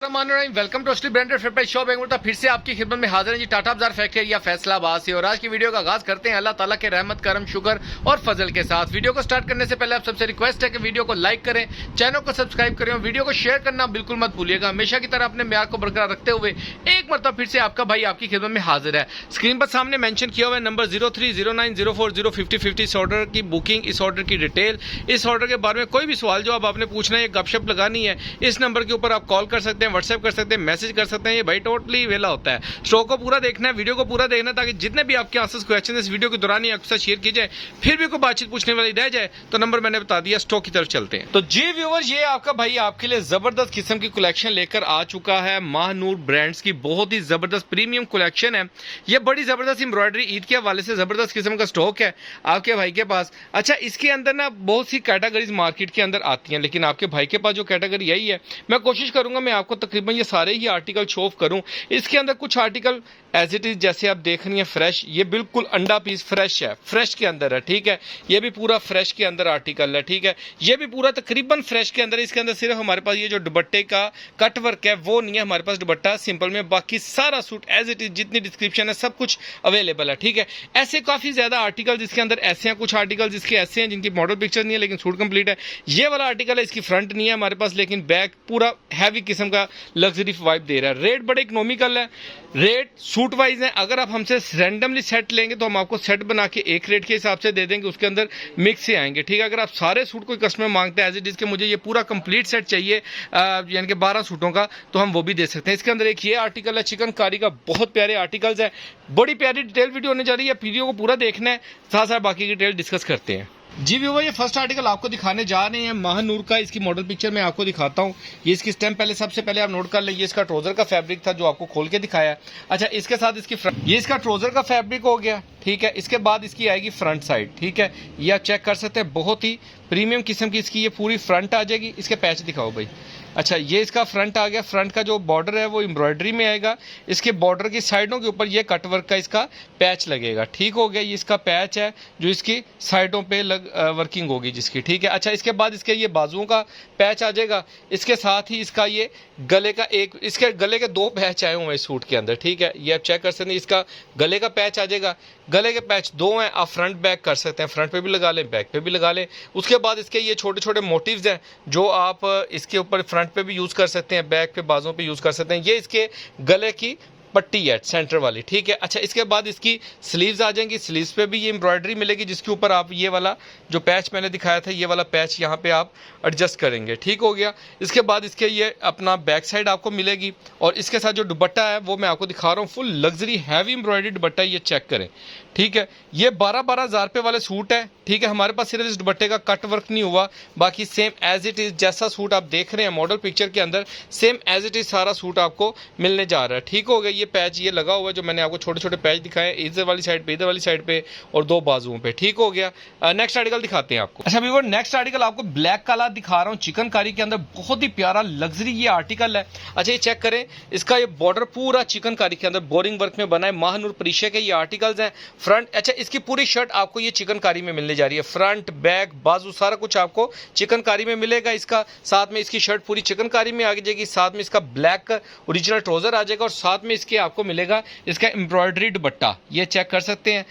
Welcome to असली branded factory shop Bengaluru. फिर से आपकी खिदमत में हाजिर है जी टाटा बाजार फैक्ट्री एरिया फैसलाबाद से। और आज की वीडियो का आगाज करते हैं अल्लाह ताला के रहमत करम शुक्र और फजल के साथ। वीडियो को स्टार्ट करने से पहले आप सबसे रिक्वेस्ट है कि वीडियो को लाइक करें, चैनल को सब्सक्राइब करें और वीडियो को शेयर करना बिल्कुल मत भूलिएगा। हमेशा की तरह अपने म्यार को बरकरार रखते हुए एक मरतबा फिर से आपका भाई आपकी खिदमत में हाजिर है। स्क्रीन पर सामने मेंशन किया हुआ है नंबर 0309040550। इस ऑर्डर की बुकिंग, इस ऑर्डर की डिटेल, इस ऑर्डर के बारे में कोई भी सवाल जो आपने पूछना है, गपशप लगानी है, इस नंबर के ऊपर आप कॉल कर सकते हैं, व्हाट्सएप कर सकते हैं, मैसेज कर सकते हैं। ये भाई टोटली वेला होता है। स्टॉक को पूरा देखना है, वीडियो को पूरा देखना है, ताकि जितने भी आपके आंसर्स क्वेश्चन इस वीडियो के दौरान ही आपके साथ शेयर किए जाए, फिर भी कोई बातचीत पूछने वाली रह जाए तो नंबर मैंने बता दिया। स्टॉक की तरफ चलते हैं। तो जी व्यूअर्स, ये आपका भाई आपके लिए जबरदस्त किस्म की कलेक्शन लेकर आ चुका है। महानूर ब्रांड्स की बहुत ही जबरदस्त प्रीमियम कलेक्शन है। ये बड़ी जबरदस्त एम्ब्रॉयडरी, ईद के हवाले से जबरदस्त किस्म का स्टॉक है आपके भाई के पास। अच्छा, इसके अंदर ना बहुत सी कैटेगरीज मार्केट के अंदर आती हैं, लेकिन आपके भाई के पास जो कैटेगरी यही है, मैं कोशिश करूंगा मैं आपको तकरीबन ये सारे ही आर्टिकल शो ऑफ करूं। इसके अंदर कुछ आर्टिकल एज इट इज जैसे आप देख रही हैं फ्रेश, ये बिल्कुल अंडा पीस फ्रेश है, फ्रेश के अंदर है, ठीक है। ये भी पूरा फ्रेश के अंदर आर्टिकल है, ठीक है। ये भी पूरा तकरीबन फ्रेश के अंदर। इसके अंदर सिर्फ हमारे पास ये जो दुपट्टे का कट वर्क है वो नहीं है हमारे पास, दुपट्टा सिंपल में, बाकी सारा सूट एज इट इज जितनी डिस्क्रिप्शन है सब कुछ अवेलेबल है, ठीक है। ऐसे काफी ज्यादा आर्टिकल जिसके अंदर ऐसे हैं, कुछ आर्टिकल जिसके ऐसे हैं जिनकी मॉडल पिक्चर नहीं है लेकिन सूट कंप्लीट है। ये वाला आर्टिकल है, इसकी फ्रंट नहीं है हमारे पास, लेकिन बैक पूरा हैवी किस्म का लग्जरी वाइब दे रहा है। रेट बड़े इकोनॉमिकल है, रेट सूट वाइज है। अगर आप हमसे रैंडमली सेट लेंगे तो हम आपको सेट बना के एक रेट के हिसाब से दे देंगे, उसके अंदर मिक्स से आएंगे, ठीक है। अगर आप सारे सूट कोई कस्टमर मांगते हैं एज इट इज के मुझे ये पूरा कंप्लीट सेट चाहिए, यानी कि 12 सूटों का, तो हम वो भी दे सकते हैं। इसके अंदर एक ये आर्टिकल है चिकनकारी का, बहुत प्यारे आर्टिकल्स है, बड़ी प्यारी डिटेल वीडियो होने जा रही है। वीडियो को पूरा देखना है, साथ साथ बाकी की डिटेल डिस्कस करते हैं। जी व्यूअर, ये फर्स्ट आर्टिकल आपको दिखाने जा रहे हैं महानूर का। इसकी मॉडल पिक्चर मैं आपको दिखाता हूँ। ये इसकी स्टैम्प पहले सबसे पहले आप नोट कर लें। ये इसका ट्राउजर का फैब्रिक था जो आपको खोल के दिखाया है। अच्छा, इसके साथ इसकी ये इसका ट्राउजर का फैब्रिक हो गया, ठीक है। इसके बाद इसकी आएगी फ्रंट साइड, ठीक है। ये आप चेक कर सकते हैं, बहुत ही प्रीमियम किस्म की इसकी ये पूरी फ्रंट आ जाएगी। इसके पैच दिखाओ भाई। अच्छा, ये इसका फ्रंट आ गया। फ्रंट का जो बॉर्डर है वो एम्ब्रॉयडरी में आएगा। इसके बॉर्डर की साइडों के ऊपर ये कट वर्क का इसका पैच लगेगा, ठीक हो गया। ये इसका पैच है जो इसकी साइडों पे वर्किंग होगी जिसकी, ठीक है। अच्छा, इसके बाद इसके ये बाजुओं का पैच आ जाएगा। इसके साथ ही इसका ये गले का इसके गले के 2 पैच आए हुए हैं सूट के अंदर, ठीक है। ये आप चेक कर सकते हैं, इसका गले का पैच आ जाएगा। गले के पैच 2 हैं, आप फ्रंट बैक कर सकते हैं, फ्रंट पे भी लगा लें, बैक पे भी लगा लें। उसके बाद इसके ये छोटे छोटे मोटिव्स हैं जो आप इसके ऊपर फ्रंट पे भी यूज़ कर सकते हैं, बैक पे बाजों पे यूज़ कर सकते हैं। ये इसके गले की पट्टी है सेंटर वाली, ठीक है। अच्छा, इसके बाद इसकी स्लीव्स आ जाएंगी। स्लीव्स पे भी ये एम्ब्रॉयडरी मिलेगी जिसके ऊपर आप ये वाला जो पैच मैंने दिखाया था, ये वाला पैच यहाँ पे आप एडजस्ट करेंगे, ठीक हो गया। इसके बाद इसके ये अपना बैक साइड आपको मिलेगी और इसके साथ जो दुपट्टा है वो मैं आपको दिखा रहा हूँ, फुल लग्जरी हैवी एम्ब्रॉयडरी दुपट्टा, ये चेक करें, ठीक है। ये 12-12 हज़ार रुपये वाले सूट है, ठीक है। हमारे पास सिर्फ इस दुपट्टे का कट वर्क नहीं हुआ, बाकी सेम एज इट इज जैसा सूट आप देख रहे हैं मॉडल पिक्चर के अंदर, सेम एज इट इज सारा सूट आपको मिलने जा रहा है, ठीक हो गया। ये पैच ये लगा हुआ है जो मैंने आपको छोटे छोटे पैच दिखाए, इधर वाली साइड पे, इधर वाली साइड पे और 2 बाजुओं पे, ठीक हो गया। नेक्स्ट आर्टिकल दिखाते हैं आपको। अच्छा व्यूअर, नेक्स्ट आर्टिकल आपको ब्लैक कलर दिखा रहा हूँ, चिकनकारी के अंदर, बहुत ही प्यारा लग्जरी ये आर्टिकल है। अच्छा, ये चेक करें, इसका ये बॉर्डर पूरा चिकनकारी के अंदर बोरिंग वर्क में बना है। महानूर प्रीशे के ये आर्टिकल्स हैं। फ्रंट, अच्छा, इसकी पूरी शर्ट आपको ये चिकनकारी में मिलने जा रही है, फ्रंट बैक बाजू सारा कुछ आपको चिकनकारी में मिलेगा। इसका साथ में इसकी शर्ट पूरी चिकनकारी में आ जाएगी, साथ में इसका ब्लैक ओरिजिनल ट्राउजर आ जाएगा और साथ में इसके आपको मिलेगा इसका एम्ब्रॉयडरी दुपट्टा, ये चेक कर सकते हैं।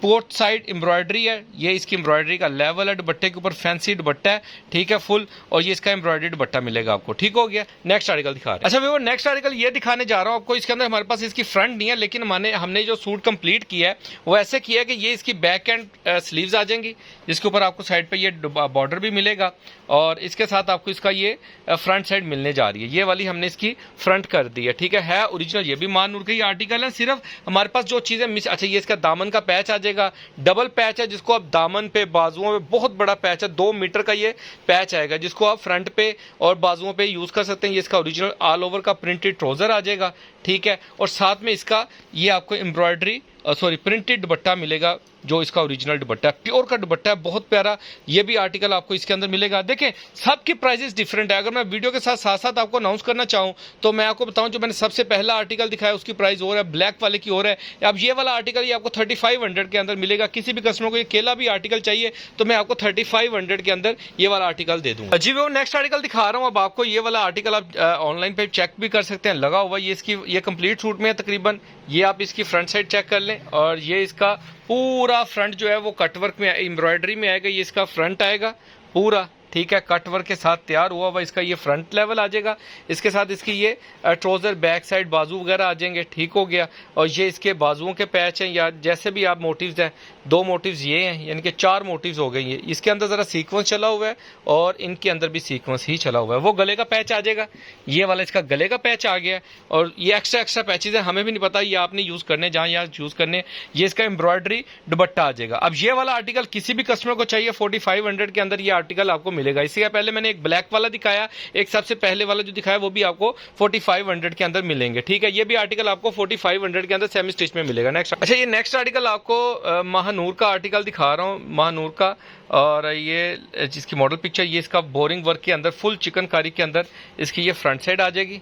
बोथ साइड एम्ब्रॉयडरी है, ये इसकी एम्ब्रॉयडरी का लेवल है, दुपट्टे के ऊपर फैंसी दुपट्टा है, ठीक है, फुल, और ये इसका एम्ब्रॉयडरी दुपट्टा मिलेगा आपको, ठीक हो गया। नेक्स्ट आर्टिकल दिखा रहे हैं। अच्छा वो नेक्स्ट आर्टिकल ये दिखाने जा रहा हूँ आपको। इसके अंदर हमारे पास इसकी फ्रंट नहीं है, लेकिन हमने जो सूट कंप्लीट किया है वो ऐसे किया है कि ये इसकी बैक एंड स्लीव्स आ जाएंगी, जिसके ऊपर आपको साइड पे ये बॉर्डर भी मिलेगा और इसके साथ आपको इसका ये फ्रंट साइड मिलने जा रही है। ये वाली हमने इसकी फ्रंट कर दी है, ठीक है ओरिजिनल। ये भी महानूर का ही आर्टिकल है, सिर्फ हमारे पास जो चीज़ें मिस, अच्छा, ये इसका दामन का पैच आ जाएगा, डबल पैच है जिसको आप दामन पे बाजुओं में, बहुत बड़ा पैच है, 2 मीटर का ये पैच आएगा जिसको आप फ्रंट पे और बाजुओं पे यूज़ कर सकते हैं। ये इसका ओरिजिनल ऑल ओवर का प्रिंटेड ट्राउजर आ जाएगा, ठीक है। और साथ में इसका ये आपको एम्ब्रॉयडरी प्रिंटेड दुपट्टा मिलेगा जो इसका ओरिजिनल दुपट्टा है, प्योर का दुपट्टा है, बहुत प्यारा। ये भी आर्टिकल आपको इसके अंदर मिलेगा। देखें सबकी प्राइसेस डिफरेंट है। अगर मैं वीडियो के साथ साथ आपको अनाउंस करना चाहूँ तो मैं आपको बताऊँ, जो मैंने सबसे पहला आर्टिकल दिखाया उसकी प्राइस और है, ब्लैक वाले की और है। अब ये वाला आर्टिकल ये आपको 3500 के अंदर मिलेगा। किसी भी कस्टमर को ये केला भी आर्टिकल चाहिए तो मैं आपको 3500 के अंदर ये वाला आर्टिकल दे दूंगा। जी वो नेक्स्ट आर्टिकल दिखा रहा हूँ अब आपको। ये वाला आर्टिकल आप ऑनलाइन पे चेक भी कर सकते हैं, लगा हुआ ये इसकी ये कंप्लीट सूट में है तकरीबन। ये आप इसकी फ्रंट साइड चेक कर लें और ये इसका पूरा फ्रंट जो है वो कटवर्क में एम्ब्रॉयडरी में आएगा। ये इसका फ्रंट आएगा पूरा, ठीक है, कटवर्क के साथ तैयार हुआ हुआ इसका ये फ्रंट लेवल आ जाएगा। इसके साथ इसकी ये ट्राउजर बैक साइड बाजू वगैरह आ जाएंगे, ठीक हो गया। और ये इसके बाजुओं के पैच हैं या जैसे भी आप मोटिव्स हैं, 2 मोटिव्स ये हैं, यानी कि 4 मोटिव्स हो गए। ये इसके अंदर ज़रा सीक्वेंस चला हुआ है और इनके अंदर भी सीक्वेंस ही चला हुआ है। वो गले का पैच आ जाएगा, ये वाला इसका गले का पैच आ गया है। और ये एक्स्ट्रा पैचेज है, हमें भी नहीं पता ये आपने यूज़ करने जहाँ यहाँ यूज़ करने। ये इसका एम्ब्रॉयडरी दुपट्टा आ जाएगा। अब ये वाला आर्टिकल किसी भी कस्टमर को चाहिए 4500 के अंदर ये आर्टिकल आपको मिलेगा। इससे पहले मैंने एक ब्लैक वाला दिखाया, एक सबसे पहले वाला जो दिखाया वो भी आपको 4500 के अंदर मिलेंगे, ठीक है। ये भी आर्टिकल आपको 4500 के अंदर सेमी स्टिच में मिलेगा। नेक्स्ट, अच्छा ये नेक्स्ट आर्टिकल आपको महानूर का आर्टिकल दिखा रहा हूँ, महानूर का। और ये जिसकी मॉडल पिक्चर, ये इसका बोरिंग वर्क के अंदर फुल चिकनकारी के अंदर इसकी ये फ्रंट साइड आ जाएगी।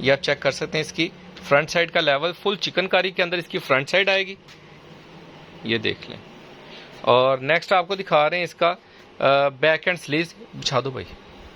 ये आप चेक कर सकते हैं, इसकी फ्रंट साइड का लेवल फुल चिकनकारी के अंदर इसकी फ्रंट साइड आएगी, ये देख लें। और नेक्स्ट आपको दिखा रहे हैं इसका बैक एंड स्लीव्स। बिछा दो भाई,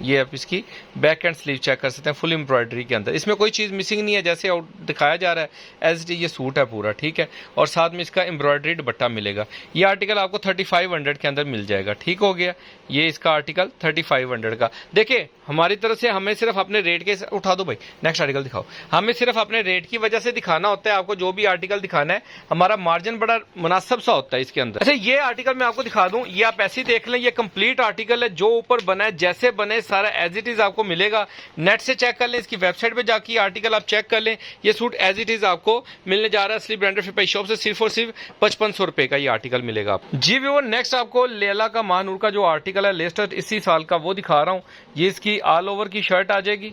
ये आप इसकी बैक एंड स्लीव चेक कर सकते हैं फुल एम्ब्रॉयडरी के अंदर। इसमें कोई चीज़ मिसिंग नहीं है, जैसे दिखाया जा रहा है एज ये सूट है पूरा, ठीक है। और साथ में इसका एम्ब्रॉयडरी दुपट्टा मिलेगा। ये आर्टिकल आपको 3500 के अंदर मिल जाएगा, ठीक हो गया। ये इसका आर्टिकल 3500 का। देखिए हमारी तरफ से हमें सिर्फ अपने रेट के, उठा दो भाई नेक्स्ट आर्टिकल दिखाओ, हमें सिर्फ अपने रेट की वजह से दिखाना होता है आपको। जो भी आर्टिकल दिखाना है हमारा मार्जिन बड़ा मुनासिब सा होता है इसके अंदर। अच्छा ये आर्टिकल मैं आपको दिखा दूं, ये आप ऐसे ही देख लें, ये कंप्लीट आर्टिकल है, जो ऊपर बना है जैसे बने सारा एज इट इज आपको मिलेगा। नेट से चेक कर लें, इसकी वेबसाइट पे जाके आर्टिकल आप चेक कर लें। ये सूट एज इट इज आपको मिलने जा रहा है असली ब्रांडेड फिपाई शॉप से सिर्फ और सिर्फ 5500 रुपए का ये आर्टिकल मिलेगा आपको। जी व्यूअर नेक्स्ट आपको लेला का महानूर का जो आर्टिकल है लेटेस्ट इसी साल का वो दिखा रहा हूँ। ये इसकी ऑल ओवर की शर्ट आ जाएगी।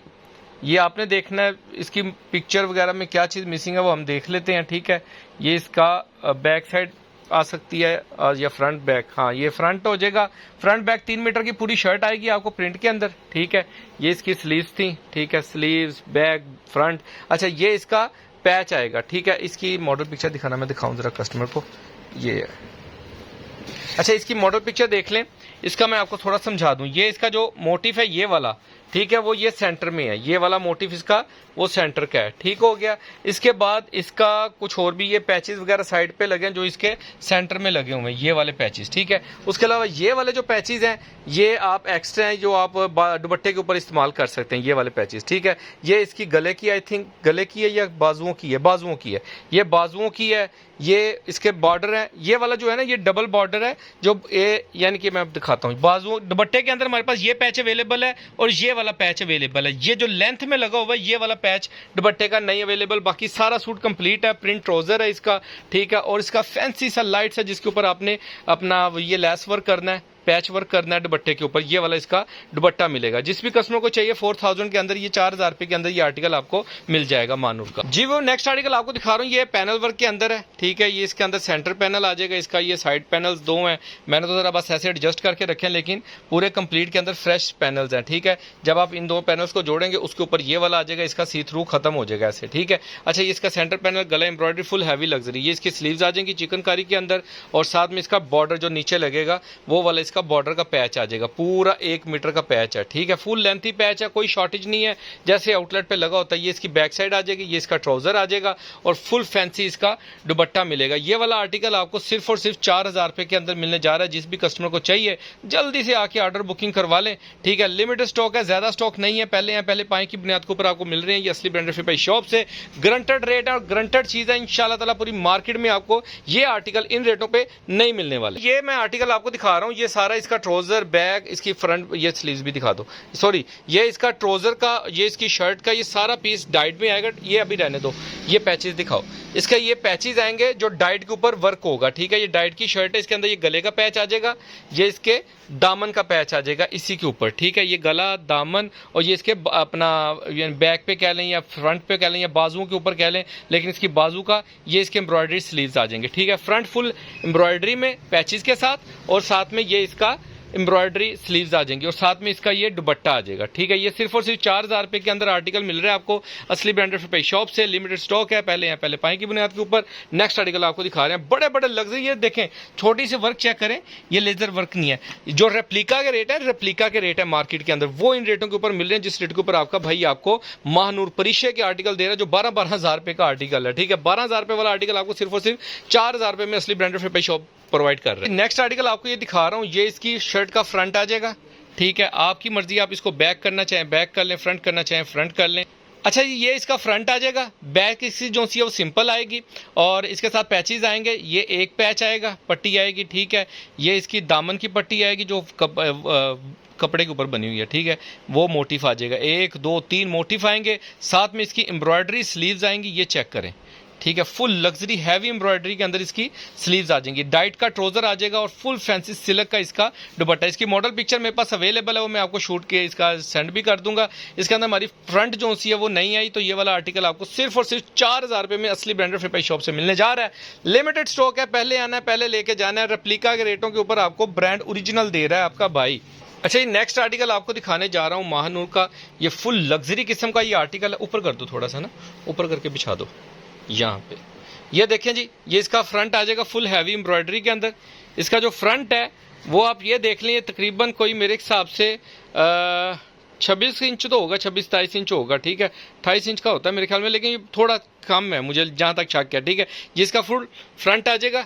ये आपने देखना है इसकी पिक्चर वगैरह में क्या चीज़ मिसिंग है वो हम देख लेते हैं, ठीक है। ये इसका बैक साइड आ सकती है या फ्रंट बैक, हाँ ये फ्रंट हो जाएगा। फ्रंट बैक 3 मीटर की पूरी शर्ट आएगी आपको प्रिंट के अंदर, ठीक है। ये इसकी स्लीव्स थी, ठीक है, स्लीव्स बैक फ्रंट। अच्छा ये इसका पैच आएगा, ठीक है। इसकी मॉडल पिक्चर दिखाना, मैं दिखाऊं जरा कस्टमर को, ये है। अच्छा इसकी मॉडल पिक्चर देख लें, इसका मैं आपको थोड़ा समझा दूं। ये इसका जो मोटिव है ये वाला, ठीक है, वो ये सेंटर में है, ये वाला मोटिव इसका वो सेंटर का है, ठीक हो गया। इसके बाद इसका कुछ और भी ये पैचेस वगैरह साइड पे लगे हैं जो इसके सेंटर में लगे हुए हैं, ये वाले पैचेस, ठीक है। उसके अलावा ये वाले जो पैचेस हैं ये आप एक्स्ट्रा हैं जो आप दुपट्टे के ऊपर इस्तेमाल कर सकते हैं, ये वाले पैचेस, ठीक है। ये इसकी गले की, आई थिंक गले की है या बाजुओं की है, बाजुओं की है, ये बाजुओं की है। ये इसके बॉर्डर है, ये वाला जो है ना ये डबल बॉर्डर है, जो ये यानी कि मैं दिखाता हूँ बाजुओं दुपट्टे के अंदर हमारे पास ये पैच अवेलेबल है और ये वाला पैच अवेलेबल है। ये जो लेंथ में लगा हुआ है ये वाला पैच दुपट्टे का नहीं अवेलेबल, बाकी सारा सूट कंप्लीट है। प्रिंट ट्राउजर है इसका, ठीक है। और इसका फैंसी सा लाइट है जिसके ऊपर आपने अपना ये लेस वर्क करना है, पैच वर्क करना है दुपट्टे के ऊपर, ये वाला इसका दुपट्टा मिलेगा। जिस भी कस्टमर को चाहिए 4000 के अंदर, ये 4000 रुपए के अंदर ये आर्टिकल आपको मिल जाएगा मानूर का। जी वो नेक्स्ट आर्टिकल आपको दिखा रहा हूँ, ये पैनल वर्क के अंदर है, ठीक है। ये इसके अंदर सेंटर पैनल आ जाएगा, इसका ये साइड पैनल्स 2 हैं। मैंने तो जरा बस ऐसे एडजस्ट करके रखे हैं, लेकिन पूरे कंप्लीट के अंदर फ्रेश पैनल्स हैं, ठीक है। जब आप इन 2 पैनल्स को जोड़ेंगे उसके ऊपर ये वाला आ जाएगा, इसका सी थ्रू खत्म हो जाएगा ऐसे, ठीक है। अच्छा ये इसका सेंटर पैनल गला एम्ब्रॉयडरी फुल हैवी लग्जरी, ये इसकी स्लीव्स आ जाएंगी चिकनकारी के अंदर। और साथ में इसका बॉर्डर जो नीचे लगेगा वो वाला इसका बॉर्डर का पैच आ जाएगा, पूरा 1 मीटर का पैच है, ठीक है। फुल लेंथी पैच है, कोई शॉर्टेज नहीं है जैसे आउटलेट पे लगा होता है। ये इसकी बैक साइड आ जाएगी, ये इसका ट्राउजर आ जाएगा और फुल फैंसी इसका दुपट्टा मिलेगा। ये वाला आर्टिकल आपको सिर्फ और सिर्फ 4000 रुपए के अंदर मिलने जा रहा है। जिस भी कस्टमर को चाहिए जल्दी से आके ऑर्डर बुकिंग करवा लें, ठीक है। लिमिटेड स्टॉक है, ज्यादा स्टॉक नहीं है, पहले यहाँ पहले पाए की बुनियाद के ऊपर आपको मिल रहे हैं। ये असली ब्रांडेड फिपाई शॉप से ग्रंटेड रेट है और ग्रंटेड चीज है। इंशाल्लाह ताला पूरी मार्केट में आपको ये आर्टिकल इन रेटों पे नहीं मिलने वाले। ये मैं आर्टिकल आपको दिखा रहा हूँ, ये सारा इसका ट्राउजर बैग, इसकी फ्रंट ये स्लीव्स भी दिखा दो, सॉरी ये इसका ट्राउजर का, ये इसकी शर्ट का, ये सारा पीस डाइट में आएगा। ये अभी रहने दो, ये पैचेस दिखाओ। इसका ये पैचेस आएंगे जो डाइट के ऊपर वर्क होगा, ठीक है। ये डाइट की शर्ट है, इसके अंदर ये गले का पैच आ जाएगा, ये इसके दामन का पैच आ जाएगा इसी के ऊपर, ठीक है। ये गला, दामन और ये इसके अपना बैक पे कह लें या फ्रंट पे कह लें या बाजुओं के ऊपर कह लें, लेकिन इसकी बाजू का ये इसके एम्ब्रॉयडरी स्लीव्स आ जाएंगे, ठीक है। फ्रंट फुल एम्ब्रॉयडरी में पैचेस के साथ और साथ में ये इसका एम्ब्रॉयडरी स्लीव्स आ जाएंगी और साथ में इसका ये दुपट्टा आ जाएगा, ठीक है। ये सिर्फ और सिर्फ 4000 रुपये के अंदर आर्टिकल मिल रहा है आपको असली ब्रांडेड फरपाई शॉप से। लिमिटेड स्टॉक है, पहले पाई की बुनियाद के ऊपर। नेक्स्ट आर्टिकल आपको दिखा रहे हैं, बड़े बड़े लग्जरी। ये देखें, छोटी सी वर्क चेक करें, ये लेजर वर्क नहीं है। जो रेप्लिका के रेट है, रेप्लिका के रेट है मार्केट के अंदर, वो इन रेटों के ऊपर मिल रहे हैं जिस रेट के ऊपर आपका भाई आपको महानूर परिशे के आर्टिकल दे रहा है, जो 12,000 रुपये का आर्टिकल है, ठीक है। 12,000 रुपये वाला आर्टिकल आपको सिर्फ और सिर्फ 4000 रुपये में असली ब्रांडेड फरपाई शॉप प्रोवाइड कर रहे हैं। नेक्स्ट आर्टिकल आपको ये दिखा रहा हूँ, ये इसकी शर्ट का फ्रंट आ जाएगा, ठीक है। आपकी मर्जी, आप इसको बैक करना चाहें बैक कर लें, फ्रंट करना चाहें फ्रंट कर लें। अच्छा, ये इसका फ्रंट आ जाएगा। बैक इसकी जो सी है वो सिंपल आएगी और इसके साथ पैचेस आएंगे। ये एक पैच आएगा, पट्टी आएगी, ठीक है। ये इसकी दामन की पट्टी आएगी जो कपड़े के ऊपर बनी हुई है, ठीक है। वो मोटिफ आ जाएगा, 1 2 3 मोटिफ आएंगे। साथ में इसकी एम्ब्रॉयडरी स्लीव्स आएंगी, ये चेक करें, ठीक है। फुल लग्जरी हैवी एम्ब्रॉयडरी के अंदर इसकी स्लीव्स आ जाएंगी। डाइट का ट्राउजर आ जाएगा और फुल फैंसी सिल्क का इसका दुपट्टा। इसकी मॉडल पिक्चर मेरे पास अवेलेबल है, वो मैं आपको शूट के इसका सेंड भी कर दूंगा। इसके अंदर हमारी फ्रंट जो सी है वो नहीं आई, तो ये वाला आर्टिकल आपको सिर्फ और सिर्फ 4000 रुपये में असली ब्रांडेड फरपाई शॉप से मिलने जा रहा है। लिमिटेड स्टॉक है, पहले आना है पहले लेके जाना है। रेप्लिका के रेटों के ऊपर आपको ब्रांड ओरिजिनल दे रहा है आपका भाई। अच्छा, ये नेक्स्ट आर्टिकल आपको दिखाने जा रहा हूँ महानूर का। ये फुल लग्जरी किस्म का ये आर्टिकल है। ऊपर कर दो थोड़ा सा ना, ऊपर करके बिछा दो यहाँ पे। ये देखें जी, ये इसका फ्रंट आ जाएगा फुल हैवी एम्ब्रॉयडरी के अंदर। इसका जो फ्रंट है वो आप ये देख लें, तकरीबन कोई मेरे हिसाब से 26 इंच तो होगा, 26-27 इंच होगा, ठीक है। 28 इंच का होता है मेरे ख्याल में, लेकिन ये थोड़ा कम है मुझे जहाँ तक शक है, ठीक है। ये इसका फुल फ्रंट आ जाएगा।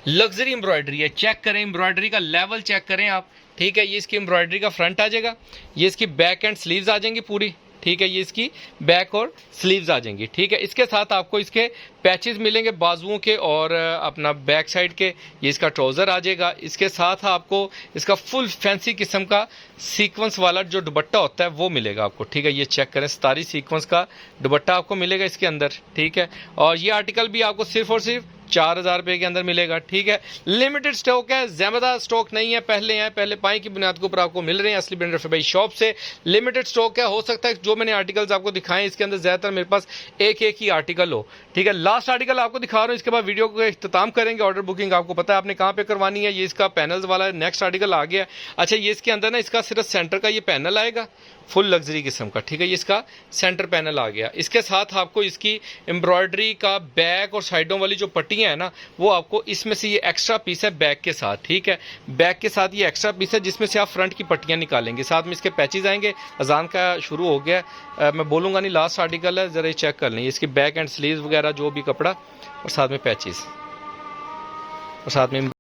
लग्जरी एम्ब्रॉयडरी है, चेक करें एम्ब्रॉयडरी का लेवल चेक करें आप, ठीक है। ये इसकी एम्ब्रॉयडरी का फ्रंट आ जाएगा। ये इसकी बैक एंड स्लीव्स आ जाएंगी पूरी, ठीक है। ये इसकी बैक और स्लीव्स आ जाएंगी, ठीक है। इसके साथ आपको इसके पैचेस मिलेंगे बाजुओं के और अपना बैक साइड के। ये इसका ट्राउजर आ जाएगा। इसके साथ आपको इसका फुल फैंसी किस्म का सीक्वेंस वाला जो दुपट्टा होता है वो मिलेगा आपको, ठीक है। ये चेक करें, सितारी सीक्वेंस का दुपट्टा आपको मिलेगा इसके अंदर, ठीक है। और ये आर्टिकल भी आपको सिर्फ और सिर्फ 4000 रुपये के अंदर मिलेगा, ठीक है। लिमिटेड स्टॉक है, ज्यादा स्टॉक नहीं है, पहले पाई की बुनियाद के ऊपर आपको मिल रहे हैं असली ब्रांडेड फरपाई शॉप से। लिमिटेड स्टॉक है, हो सकता है जो मैंने आर्टिकल्स आपको दिखाए इसके अंदर ज्यादातर मेरे पास एक ही आर्टिकल हो, ठीक है। लास्ट आर्टिकल आपको दिखा रहा हूँ, इसके बाद वीडियो का इख्तिताम करेंगे। ऑर्डर बुकिंग आपको पता है आपने कहाँ पे करवानी है। ये इसका पैनल्स वाला नेक्स्ट आर्टिकल आ गया। अच्छा, ये इसके अंदर ना इसका सिर्फ सेंटर का ये पैनल आएगा, फुल लग्जरी किस्म का, ठीक है। ये इसका सेंटर पैनल आ गया। इसके साथ आपको इसकी एम्ब्रॉयडरी का बैक और साइडों वाली जो पट्टियां हैं ना, वो आपको इसमें से ये एक्स्ट्रा पीस है बैक के साथ, ठीक है। बैक के साथ ये एक्स्ट्रा पीस है जिसमें से आप फ्रंट की पट्टियां निकालेंगे। साथ में इसके पैचेस आएंगे। अजान का शुरू हो गया, मैं बोलूँगा नहीं, लास्ट आर्टिकल है, ज़रा चेक कर लें। इसकी बैक एंड स्लीव्स वगैरह जो भी कपड़ा और साथ में पैचेस और साथ में